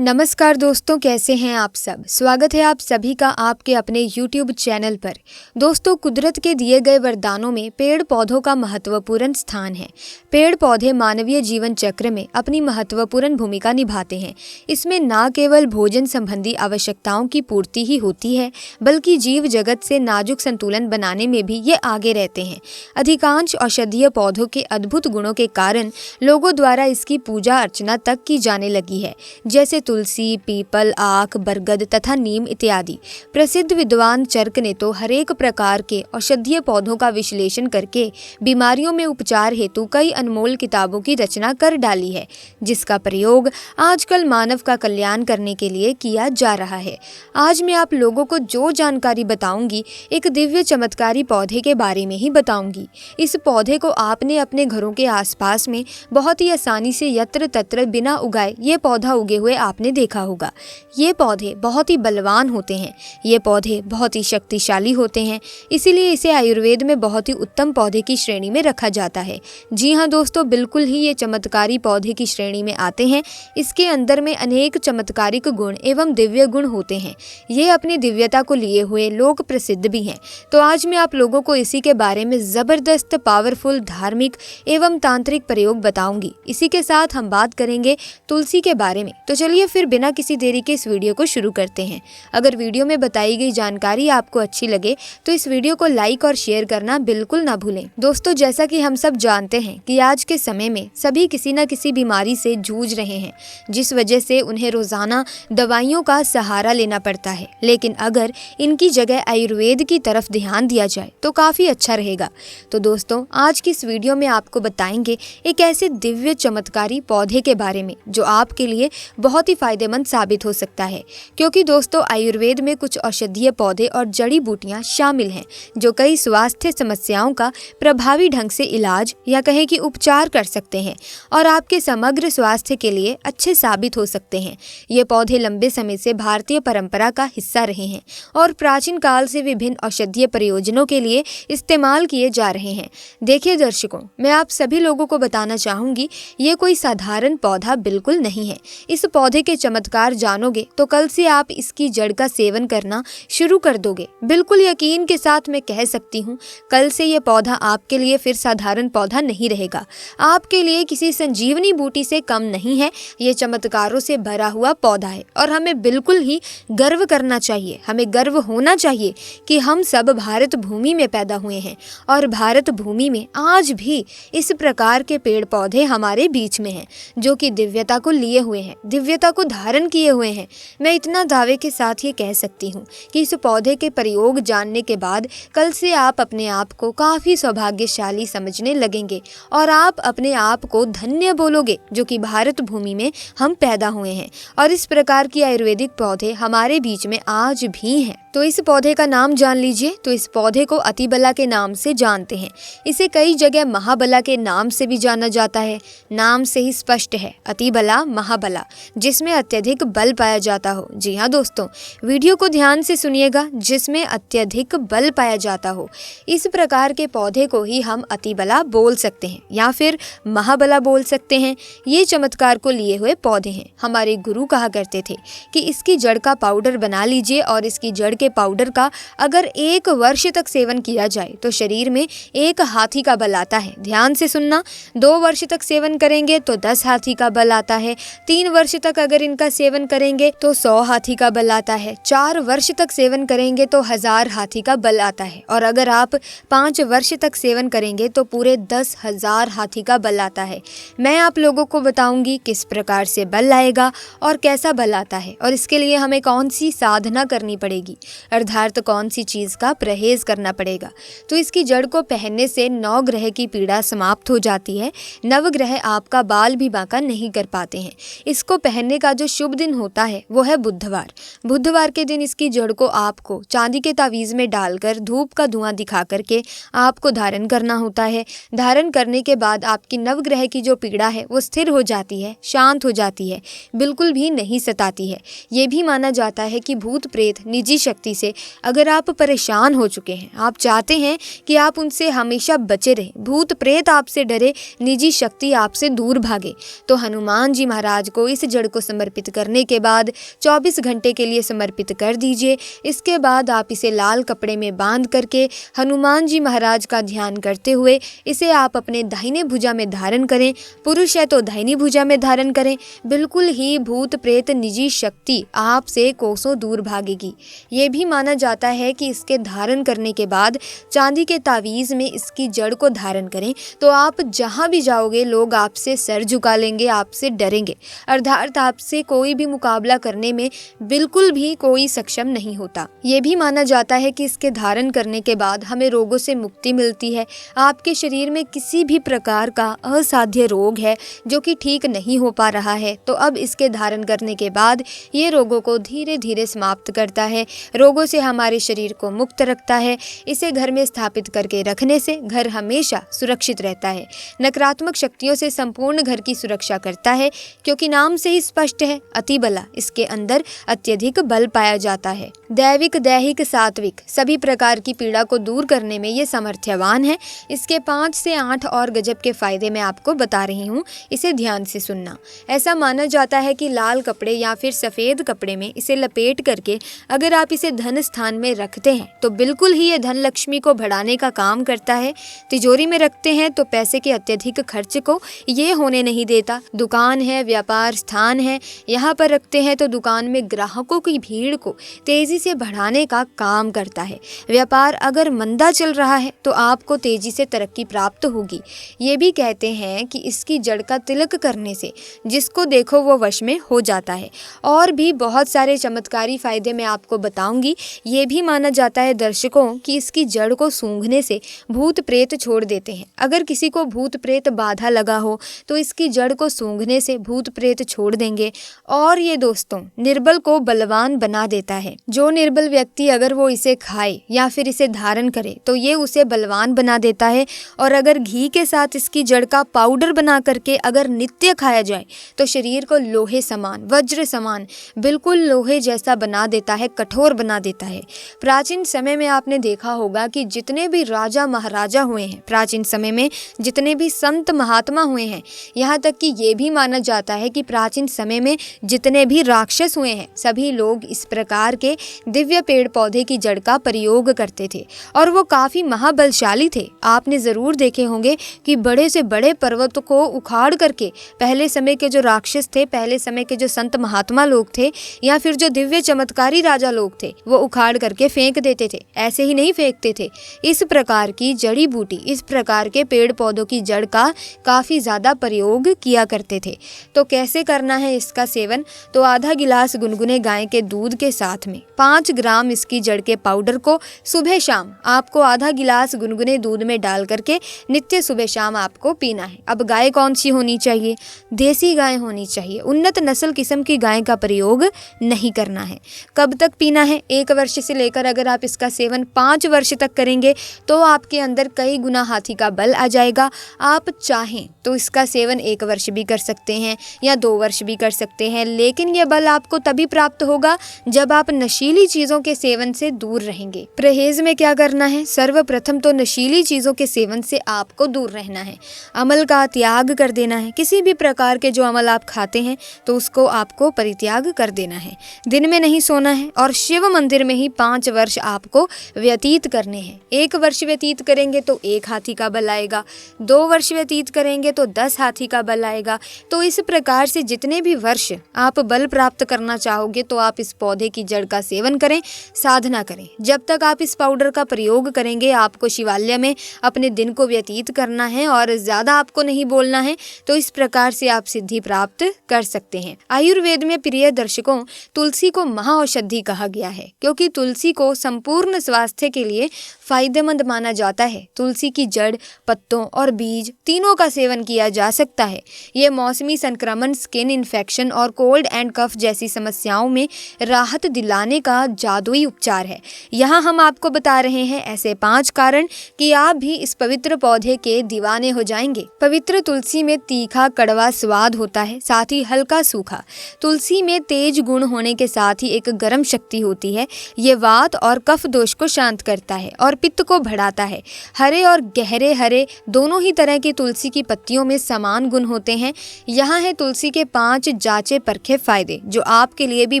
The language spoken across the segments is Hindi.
नमस्कार दोस्तों, कैसे हैं आप सब। स्वागत है आप सभी का आपके अपने YouTube चैनल पर। दोस्तों, कुदरत के दिए गए वरदानों में पेड़ पौधों का महत्वपूर्ण स्थान है। पेड़ पौधे मानवीय जीवन चक्र में अपनी महत्वपूर्ण भूमिका निभाते हैं। इसमें न केवल भोजन संबंधी आवश्यकताओं की पूर्ति ही होती है, बल्कि जीव जगत से नाजुक संतुलन बनाने में भी ये आगे रहते हैं। अधिकांश औषधीय पौधों के अद्भुत गुणों के कारण लोगों द्वारा इसकी पूजा अर्चना तक की जाने लगी है, जैसे तुलसी, पीपल, आक, बरगद तथा नीम इत्यादि। प्रसिद्ध विद्वान चरक ने तो हरेक प्रकार के औषधीय पौधों का विश्लेषण करके बीमारियों में उपचार हेतु कई अनमोल किताबों की रचना कर डाली है, जिसका प्रयोग आजकल मानव का कल्याण करने के लिए किया जा रहा है। आज मैं आप लोगों को जो जानकारी बताऊंगी, एक दिव्य चमत्कारी पौधे के बारे में ही बताऊंगी। इस पौधे को आपने अपने घरों के आसपास में बहुत ही आसानी से यत्र तत्र बिना उगाए ये पौधा उगे हुए आपने देखा होगा। ये पौधे बहुत ही बलवान होते हैं। ये पौधे बहुत ही शक्तिशाली होते हैं, इसीलिए इसे आयुर्वेद में बहुत ही उत्तम पौधे की श्रेणी में रखा जाता है। जी हाँ दोस्तों, बिल्कुल ही ये चमत्कारी पौधे की श्रेणी में आते हैं। इसके अंदर में अनेक चमत्कारिक गुण एवं दिव्य गुण होते हैं। ये अपनी दिव्यता को लिए हुए लोक प्रसिद्ध भी हैं। तो आज मैं आप लोगों को इसी के बारे में जबरदस्त पावरफुल धार्मिक एवं तांत्रिक प्रयोग बताऊंगी। इसी के साथ हम बात करेंगे तुलसी के बारे में। तो चलिए फिर बिना किसी देरी के इस वीडियो को शुरू करते हैं। अगर वीडियो में बताई गई जानकारी आपको अच्छी लगे तो इस वीडियो को लाइक और शेयर करना बिल्कुल ना भूलें। दोस्तों, जैसा कि हम सब जानते हैं कि आज के समय में सभी किसी न किसी बीमारी से जूझ रहे हैं, जिस वजह से उन्हें रोजाना दवाइयों का सहारा लेना पड़ता है। लेकिन अगर इनकी जगह आयुर्वेद की तरफ ध्यान दिया जाए तो काफी अच्छा रहेगा। तो दोस्तों, आज की इस वीडियो में आपको बताएंगे एक ऐसे दिव्य चमत्कारी पौधे के बारे में जो आपके लिए बहुत ही फायदेमंद साबित हो सकता है। क्योंकि दोस्तों, आयुर्वेद में कुछ औषधीय पौधे और जड़ी बूटियां शामिल हैं जो कई स्वास्थ्य समस्याओं का प्रभावी ढंग से इलाज या कहें कि उपचार कर सकते हैं और आपके समग्र स्वास्थ्य के लिए अच्छे साबित हो सकते हैं। ये पौधे लंबे समय से भारतीय परंपरा का हिस्सा रहे हैं और प्राचीन काल से विभिन्न औषधीय प्रयोजनों के लिए इस्तेमाल किए जा रहे हैं। देखिए दर्शकों, मैं आप सभी लोगों को बताना चाहूंगी, ये कोई साधारण पौधा बिल्कुल नहीं है। इस पौधे के चमत्कार जानोगे तो कल से आप इसकी जड़ का सेवन करना शुरू कर दोगे। बिल्कुल यकीन के साथ मैं कह सकती हूँ, कल से ये पौधा आपके लिए फिर साधारण पौधा नहीं रहेगा। आपके लिए किसी संजीवनी बूटी से कम नहीं है। ये चमत्कारों से भरा हुआ पौधा है और हमें बिल्कुल ही गर्व करना चाहिए। हमें गर्व होना चाहिए कि हम सब भारत भूमि में पैदा हुए हैं और भारत भूमि में आज भी इस प्रकार के पेड़ पौधे हमारे बीच में हैं, जो कि दिव्यता को लिए हुए हैं, दिव्यता को धारण किए हुए हैं। मैं इतना दावे के साथ ये कह सकती हूँ कि इस पौधे के प्रयोग जानने के बाद कल से आप अपने आप को काफ़ी सौभाग्यशाली समझने लगेंगे और आप अपने आप को धन्य बोलोगे, जो कि भारत भूमि में हम पैदा हुए हैं और इस प्रकार की आयुर्वेदिक पौधे हमारे बीच में आज भी हैं। तो इस पौधे का नाम जान लीजिए। तो इस पौधे को अतिबला के नाम से जानते हैं। इसे कई जगह महाबला के नाम से भी जाना जाता है। नाम से ही स्पष्ट है, अतिबला महाबला, जिसमें अत्यधिक बल पाया जाता हो। जी हाँ दोस्तों, वीडियो को ध्यान से सुनिएगा, जिसमें अत्यधिक बल पाया जाता हो। इस प्रकार के पौधे को ही हम अतिबला बोल सकते हैं या फिर महाबला बोल सकते हैं। ये चमत्कार को लिए हुए पौधे हैं। हमारे गुरु कहा करते थे कि इसकी जड़ का पाउडर बना लीजिए और इसकी जड़ के पाउडर का अगर 1 वर्ष तक सेवन किया जाए तो शरीर में 1 हाथी का बल आता है। ध्यान से सुनना, 2 वर्ष तक सेवन करेंगे तो 10 हाथी का बल आता है। 3 वर्ष तक अगर इनका सेवन करेंगे तो 100 हाथी का बल आता है। 4 वर्ष तक सेवन करेंगे तो 1000 हाथी का बल आता है और अगर आप 5 वर्ष तक सेवन करेंगे तो पूरे 10,000 हाथी का बल आता है। मैं आप लोगों को बताऊंगी किस प्रकार से बल आएगा और कैसा बल आता है और इसके लिए हमें कौन सी साधना करनी पड़ेगी, अर्थात कौन सी चीज का परहेज करना पड़ेगा। तो इसकी जड़ को पहनने से 9 ग्रह की पीड़ा समाप्त हो जाती है। नवग्रह आपका बाल भी बांका नहीं कर पाते हैं। इसको पहनने का जो शुभ दिन होता है वो है बुधवार। बुधवार के दिन इसकी जड़ को आपको चांदी के तावीज में डालकर धूप का धुआं दिखा करके आपको धारण करना होता है। धारण करने के बाद आपकी नवग्रह की जो पीड़ा है वो स्थिर हो जाती है, शांत हो जाती है, बिल्कुल भी नहीं सताती है। ये भी माना जाता है कि भूत प्रेत निजी शक्ति से अगर आप परेशान हो चुके हैं, आप चाहते हैं कि आप उनसे हमेशा बचे रहें, भूत प्रेत आपसे डरे, निजी शक्ति आपसे दूर भागे, तो हनुमान जी महाराज को इस जड़ को समर्पित करने के बाद 24 घंटे के लिए समर्पित कर दीजिए। इसके बाद आप इसे लाल कपड़े में बांध करके हनुमान जी महाराज का ध्यान करते हुए इसे आप अपने दाहिने भुजा में धारण करें। पुरुष है तो दाहिनी भुजा में धारण करें। बिल्कुल ही भूत प्रेत निजी शक्ति आपसे कोसों दूर भागेगी। ये भी माना जाता है कि इसके धारण करने के बाद चांदी के तावीज़ में इसकी जड़ को धारण करें तो आप जहाँ भी जाओगे लोग आपसे सर झुका लेंगे, आपसे डरेंगे, अर्थात आपसे कोई भी मुकाबला करने में बिल्कुल भी कोई सक्षम नहीं होता। ये भी माना जाता है कि इसके धारण करने के बाद हमें रोगों से मुक्ति मिलती है। आपके शरीर में किसी भी प्रकार का असाध्य रोग है जो कि ठीक नहीं हो पा रहा है तो अब इसके धारण करने के बाद ये रोगों को धीरे धीरे समाप्त करता है, रोगों से हमारे शरीर को मुक्त रखता है। इसे घर में स्थापित करके रखने से घर हमेशा सुरक्षित रहता है, नकारात्मक शक्तियों से संपूर्ण घर की सुरक्षा करता है, क्योंकि नाम से ही स्पष्ट है अति बला, इसके अंदर अत्यधिक बल पाया जाता है। दैविक, दैहिक, सात्विक सभी प्रकार की पीड़ा को दूर करने में ये सामर्थ्यवान है। इसके 5 से 8 और गजब के फायदे मैं आपको बता रही हूँ, इसे ध्यान से सुनना। ऐसा माना जाता है कि लाल कपड़े या फिर सफ़ेद कपड़े में इसे लपेट करके अगर आप इसे धन स्थान में रखते हैं तो बिल्कुल ही ये धन लक्ष्मी को बढ़ाने का काम करता है। तिजोरी में रखते हैं तो पैसे के अत्यधिक खर्च को ये होने नहीं देता। दुकान है, व्यापार स्थान है, यहाँ पर रखते हैं तो दुकान में ग्राहकों की भीड़ को तेजी से बढ़ाने का काम करता है। व्यापार अगर मंदा चल रहा है तो आपको तेजी से तरक्की प्राप्त होगी। ये भी कहते हैं कि इसकी जड़ का तिलक करने से जिसको देखो वो वश में हो जाता है। और भी बहुत सारे चमत्कारी फायदे मैं आपको बताऊंगी। ये भी माना जाता है दर्शकों कि इसकी जड़ को सूंघने से भूत प्रेत छोड़ देते हैं। अगर किसी को भूत प्रेत बाधा लगा हो तो इसकी जड़ को सूंघने से भूत प्रेत छोड़ देंगे। और ये दोस्तों निर्बल को बलवान बना देता है। जो निर्बल व्यक्ति अगर वो इसे खाए या फिर इसे धारण करे तो ये उसे बलवान बना देता है। और अगर घी के साथ इसकी जड़ का पाउडर बना करके अगर नित्य खाया जाए तो शरीर को लोहे समान, वज्र समान, बिल्कुल लोहे जैसा बना देता है, कठोर बना देता है। प्राचीन समय में आपने देखा होगा कि जितने भी राजा महाराजा हुए हैं, प्राचीन समय में जितने भी संत महात्मा हुए हैं, यहाँ तक कि ये भी माना जाता है कि प्राचीन समय में जितने भी राक्षस हुए हैं सभी लोग इस प्रकार के दिव्य पेड़ पौधे की जड़ का प्रयोग करते थे और वो काफ़ी महाबलशाली थे। आपने ज़रूर देखे होंगे कि बड़े से बड़े पर्वत को उखाड़ करके पहले समय के जो राक्षस थे, पहले समय के जो संत महात्मा लोग थे या फिर जो दिव्य चमत्कारी राजा लोग थे वो उखाड़ करके फेंक देते थे। ऐसे ही नहीं फेंकते थे, इस प्रकार की जड़ी बूटी, इस प्रकार के पेड़ पौधों की जड़ का काफ़ी ज़्यादा प्रयोग किया करते थे। तो कैसे करना है इसका सेवन? तो आधा गिलास गुनगुने गाय के दूध के साथ में 5 ग्राम इसकी जड़ के पाउडर को सुबह शाम आपको आधा गिलास गुनगुने दूध में डाल करके नित्य सुबह शाम आपको पीना है। अब गाय कौन सी होनी चाहिए? देसी गाय होनी चाहिए। उन्नत नस्ल किस्म की गाय का प्रयोग नहीं करना है। कब तक पीना है? 1 वर्ष से लेकर अगर आप इसका सेवन 5 वर्ष तक करेंगे तो आपके अंदर कई गुना हाथी का बल आ जाएगा। आप चाहें तो इसका सेवन 1 वर्ष भी कर सकते हैं या 2 वर्ष भी कर सकते हैं, लेकिन यह बल आपको तभी प्राप्त होगा जब आप नशीली चीज़ों के सेवन से दूर रहेंगे। परहेज में क्या करना है? सर्वप्रथम तो नशीली चीज़ों के सेवन से आपको दूर रहना है, अमल का त्याग कर देना है। किसी भी प्रकार के जो अमल आप खाते हैं तो उसको आपको परित्याग कर देना है। दिन में नहीं सोना है और शिव मंदिर में ही 5 वर्ष आपको व्यतीत करने हैं। 1 वर्ष व्यतीत करेंगे तो 1 हाथी का बल आएगा, 2 वर्ष व्यतीत करेंगे तो 10 हाथी का बल आएगा। तो इस प्रकार से जितने भी वर्ष आप बल प्राप्त करना चाहोगे तो आप इस पौधे की जड़ का सेवन करें, साधना करें। जब तक आप इस पाउडर का प्रयोग करेंगे आपको शिवालय में अपने दिन को व्यतीत करना है और ज़्यादा आपको नहीं बोलना है। तो इस प्रकार से आप सिद्धि प्राप्त कर सकते हैं। आयुर्वेद में प्रिय दर्शकों तुलसी को महाऔषधि कहा गया है, क्योंकि तुलसी को संपूर्ण स्वास्थ्य के लिए फायदेमंद माना जाता है। तुलसी की जड़, पत्तों और बीज तीनों का सेवन किया जा सकता है। ये मौसमी संक्रमण, स्किन इन्फेक्शन और कोल्ड एंड कफ जैसी समस्याओं में राहत दिलाने का जादुई उपचार है। यहाँ हम आपको बता रहे हैं ऐसे 5 कारण कि आप भी इस पवित्र पौधे के दीवाने हो जाएंगे। पवित्र तुलसी में तीखा कड़वा स्वाद होता है, साथ ही हल्का सूखा। तुलसी में तेज गुण होने के साथ ही एक गर्म शक्ति होती है। ये वात और कफ दोष को शांत करता है और पित्त को बढ़ाता है। हरे और गहरे हरे दोनों ही तरह की तुलसी की पत्तियों में समान गुण होते हैं। यहाँ है तुलसी के 5 जांचे परखे फायदे जो आपके लिए भी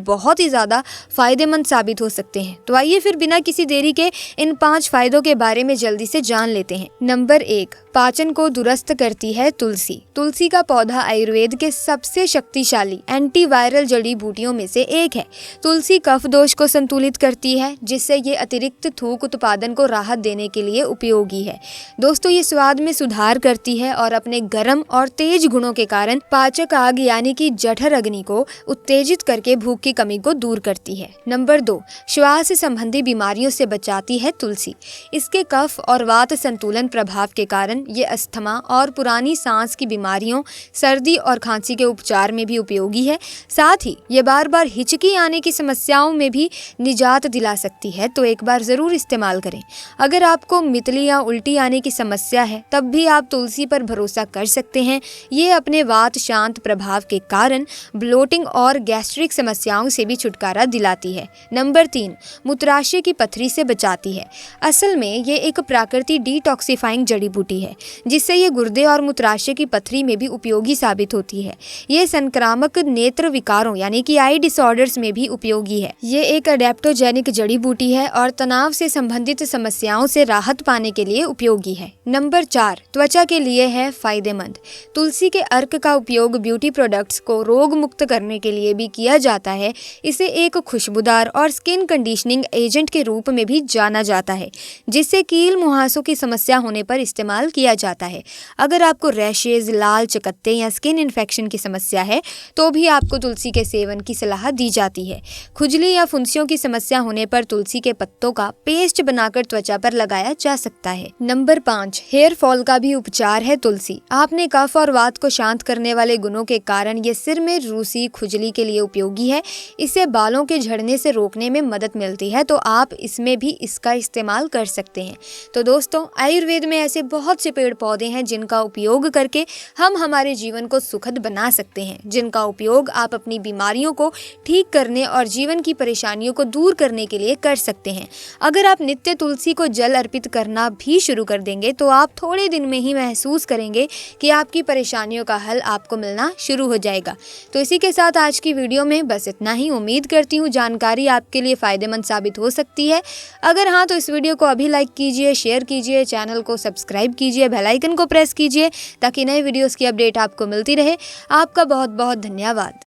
बहुत ही ज़्यादा फायदेमंद साबित हो सकते हैं। तो आइए फिर बिना किसी देरी के इन 5 फायदों के बारे में जल्दी से जान लेते हैं। नंबर 1, पाचन को दुरुस्त करती है तुलसी। तुलसी का पौधा आयुर्वेद के सबसे शक्तिशाली एंटीवायरल जड़ी बूटियों में से एक है। तुलसी कफ दोष को संतुलित करती है, जिससे ये अतिरिक्त थूक उत्पादन को राहत देने के लिए उपयोगी है। दोस्तों, ये स्वाद में सुधार करती है और अपने गर्म और तेज गुणों के कारण पाचक आग यानी कि जठर अग्नि को उत्तेजित करके भूख की कमी को दूर करती है। नंबर 2, श्वास संबंधी बीमारियों से बचाती है तुलसी। इसके कफ और वात संतुलन प्रभाव के कारण ये अस्थमा और पुरानी सांस की बीमारियों, सर्दी और खांसी के उपचार में भी उपयोगी है। साथ ही ये बार बार हिचकी आने की समस्याओं में भी निजात दिला सकती है, तो एक बार जरूर इस्तेमाल करें। अगर आपको मितली या उल्टी आने की समस्या है तब भी आप तुलसी पर भरोसा कर सकते हैं। ये अपने वात शांत प्रभाव के कारण ब्लोटिंग और गैस्ट्रिक समस्याओं से भी छुटकारा दिलाती है। नंबर 3, मूत्राशय की पथरी से बचाती है। असल में ये एक प्राकृतिक डिटॉक्सिफाइंग जड़ी बूटी है, जिससे ये गुर्दे और मूत्राशय की पथरी में भी उपयोगी साबित होती है। ये संक्रामक नेत्र विकारों यानी कि आई डिसऑर्डर्स में भी उपयोगी है। ये एक एडेप्टोजेनिक जड़ी बूटी है और तनाव से संबंधित समस्याओं से राहत पाने के लिए उपयोगी है। नंबर 4, त्वचा के लिए है फायदेमंद। तुलसी के अर्क का उपयोग ब्यूटी प्रोडक्ट्स को रोग मुक्त करने के लिए भी किया जाता है। इसे एक खुशबूदार और स्किन कंडीशनिंग एजेंट के रूप में भी जाना जाता है, जिससे कील मुहासों की समस्या होने पर इस्तेमाल किया जाता है। अगर आपको रैशेज, लाल चकत्ते या स्किन इन्फेक्शन की समस्या है तो भी आपको तुलसी के सेवन की सलाह दी जाती है। खुजली या फुंसियों की समस्या होने पर तुलसी के पत्तों का पेस्ट बनाकर त्वचा पर लगाया जा सकता है। नंबर 5, हेयर फॉल का भी उपचार है तुलसी। आपने कफ और वात को शांत करने वाले गुणों के कारण ये सिर में रूसी, खुजली के लिए उपयोगी है। इसे बालों के झड़ने से रोकने में मदद मिलती है, तो आप इसमें भी इसका इस्तेमाल कर सकते हैं। तो दोस्तों, आयुर्वेद में ऐसे बहुत से पेड़ पौधे हैं जिनका उपयोग करके हम हमारे जीवन को सुखद बना सकते हैं, जिनका उपयोग आप अपनी बीमारियों को ठीक करने और जीवन की परेशानियों को दूर करने के लिए कर सकते हैं। अगर आप नित्य तुलसी को जल अर्पित करना भी शुरू कर देंगे तो आप थोड़े दिन में ही महसूस करेंगे कि आपकी परेशानियों का हल आपको मिलना शुरू हो जाएगा। तो इसी के साथ आज की वीडियो में बस इतना ही। उम्मीद करती हूँ जानकारी आपके लिए फायदेमंद साबित हो सकती है। अगर हाँ, तो इस वीडियो को अभी लाइक कीजिए, शेयर कीजिए, चैनल को सब्सक्राइब कीजिए, बेल आइकन को प्रेस कीजिए ताकि नए वीडियोस की अपडेट आपको मिलती रहे। आपका बहुत बहुत धन्यवाद।